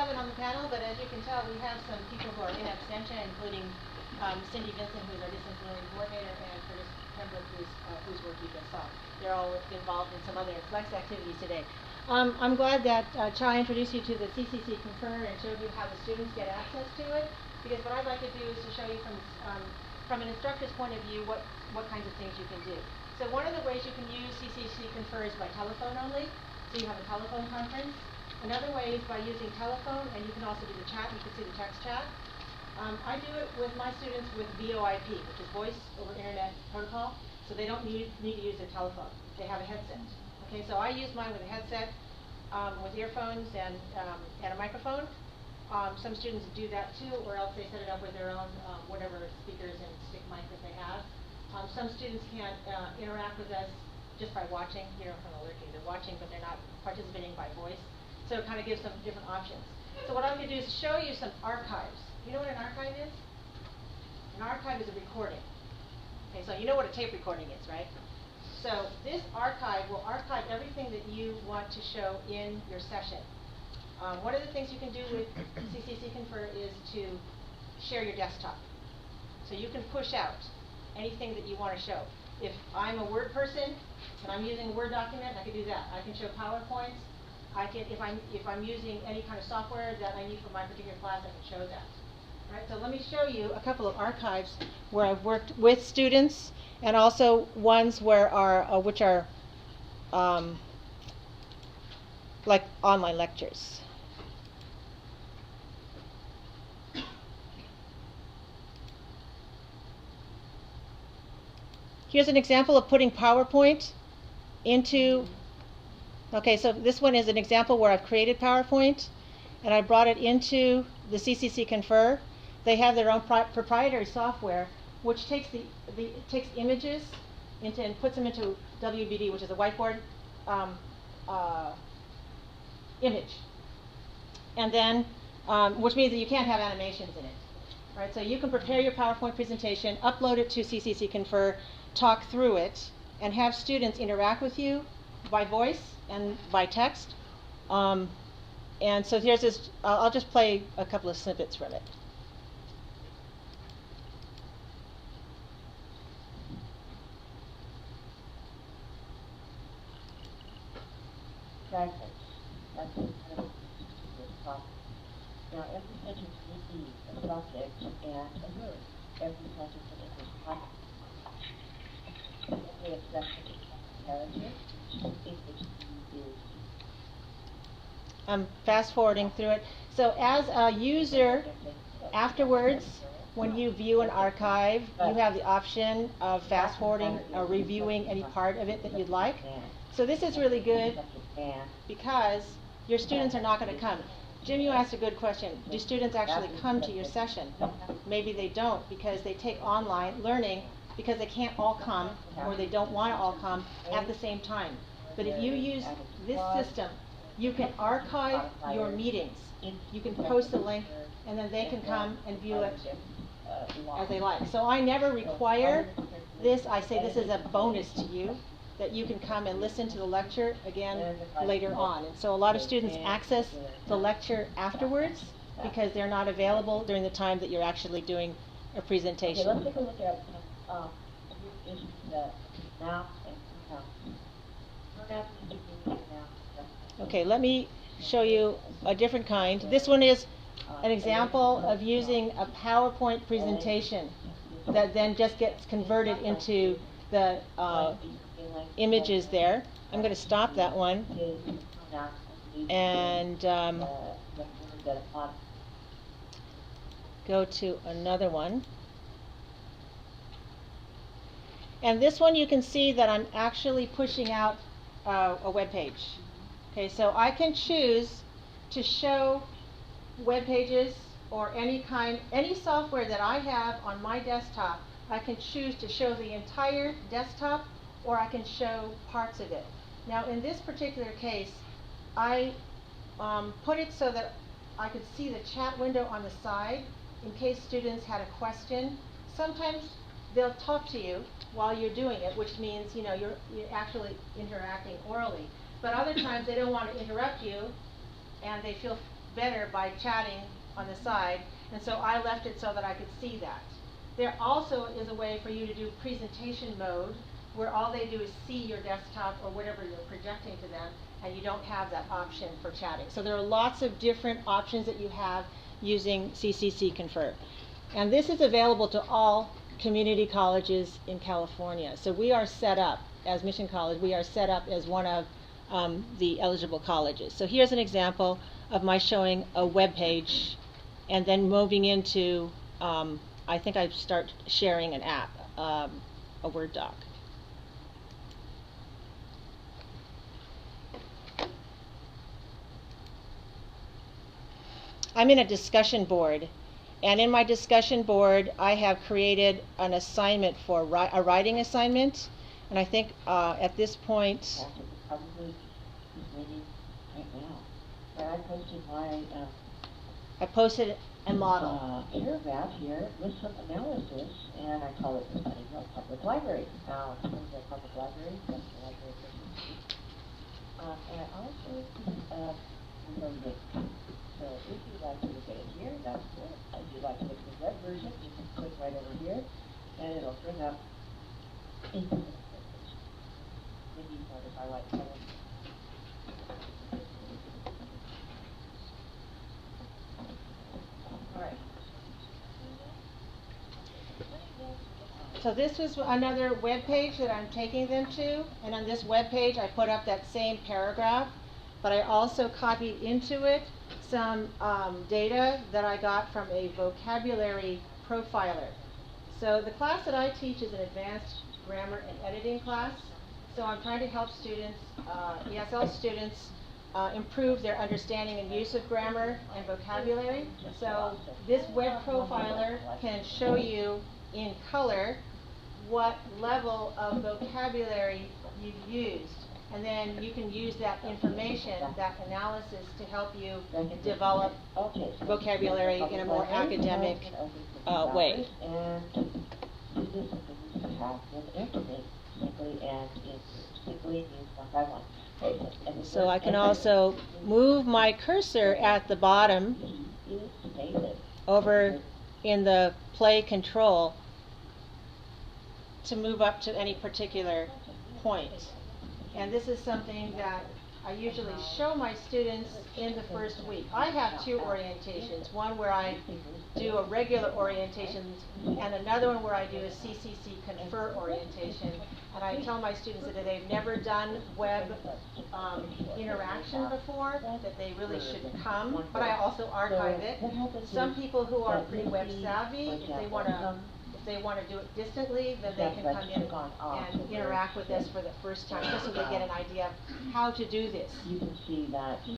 7 on the panel, but as you can tell, we have some people who are in absentia, including Cindy Vincent, who's our distance learning coordinator, and Curtis Pembroke, whose work you just saw. They're all involved in some other flex activities today. I'm glad that Chai introduced you to the CCC Confer and showed you how the students get access to it, because what I'd like to do is to show you from an instructor's point of view what kinds of things you can do. So one of the ways you can use CCC Confer is by telephone only. So you have a telephone conference. Another way is by using telephone, and you can also do the chat. You can see the text chat. I do it with my students with VoIP, which is Voice over Internet Protocol. So they don't need to use a telephone. They have a headset. Okay, so I use mine with a headset, with earphones and a microphone. Some students do that too, or else they set it up with their own whatever speakers and stick mic that they have. Some students can interact with us just by watching. You know, from the lurking, they're watching, but they're not participating by voice. So it kind of gives them different options. So what I'm going to do is show you some archives. You know what an archive is? An archive is a recording. Okay, so you know what a tape recording is, right? So this archive will archive everything that you want to show in your session. One of the things you can do with CCC Confer is to share your desktop. So you can push out anything that you want to show. If I'm a Word person and I'm using a Word document, I can do that. I can show PowerPoints. I can, if I'm using any kind of software that I need for my particular class, I can show that. All right, so let me show you a couple of archives where I've worked with students, and also ones where which are like online lectures. Here's an example of putting PowerPoint into, okay, so this one is an example where I've created PowerPoint and I brought it into the CCC Confer. They have their own proprietary software which takes takes images and puts them into WBD, which is a whiteboard image. And then, which means that you can't have animations in it. All right, so you can prepare your PowerPoint presentation, upload it to CCC Confer, talk through it, and have students interact with you by voice and by text. And so here's this, I'll just play a couple of snippets from it. Now, every sentence receives a subject and a verb. Every sentence is a topic. Every expression is imperative. I'm fast forwarding through it. So as a user, afterwards, when you view an archive, you have the option of fast forwarding or reviewing any part of it that you'd like. So this is really good because your students are not going to come. Jim, you asked a good question. Do students actually come to your session? Maybe they don't because they take online learning because they can't all come or they don't want to all come at the same time. But if you use this system, you can archive your meetings. You can post a link and then they can come and view it as they like. So I never require this. I say this is a bonus to you, that you can come and listen to the lecture again later on. And so a lot of students access the lecture afterwards because they're not available during the time that you're actually doing a presentation. Okay, let's take a look at now. Okay, let me show you a different kind. This one is an example of using a PowerPoint presentation that then just gets converted into the images there. I'm going to stop that one and go to another one. And this one you can see that I'm actually pushing out a web page. Okay, so I can choose to show web pages or any software that I have on my desktop. I can choose to show the entire desktop or I can show parts of it. Now in this particular case, I put it so that I could see the chat window on the side in case students had a question. Sometimes they'll talk to you while you're doing it, which means you're actually interacting orally. But other times they don't want to interrupt you and they feel better by chatting on the side, and so I left it so that I could see that. There also is a way for you to do presentation mode, where all they do is see your desktop or whatever you're projecting to them, and you don't have that option for chatting. So there are lots of different options that you have using CCC Confer. And this is available to all community colleges in California. So we are set up, as Mission College, we are set up as one of the eligible colleges. So here's an example of my showing a web page and then moving into, I think I start sharing an app, a Word doc. I'm in a discussion board, and in my discussion board I have created an assignment for a writing assignment, and I think at this point Probably is ready right now. And I posted my I posted a model. paragraph here with some analysis, and I call it the study of public library. Now, in terms of public library, that's the library business. And I also a link. So if you'd like to look at it here, that's good. If you'd like to look at the web version, you can click right over here, and it'll bring up into the page. Maybe you notice I like color. All right. So this was another web page that I'm taking them to, and on this web page I put up that same paragraph, but I also copied into it some data that I got from a vocabulary profiler. So the class that I teach is an advanced grammar and editing class. So I'm trying to help students, ESL students, improve their understanding and use of grammar and vocabulary. So this web profiler can show you in color what level of vocabulary you've used. And then you can use that information, that analysis, to help you develop vocabulary in a more academic way. And this is something you have in Internet, simply and simply means one by one. So I can also move my cursor at the bottom over in the play control to move up to any particular point. And this is something that I usually show my students in the first week. I have two orientations, one where I do a regular orientation and another one where I do a CCC Confer orientation. And I tell my students that if they've never done web interaction before, that they really should come, but I also archive it. Some people who are pretty web savvy, if they want to do it distantly, then they can come in and interact with us for the first time, just so they get an idea of how to do this. You can see that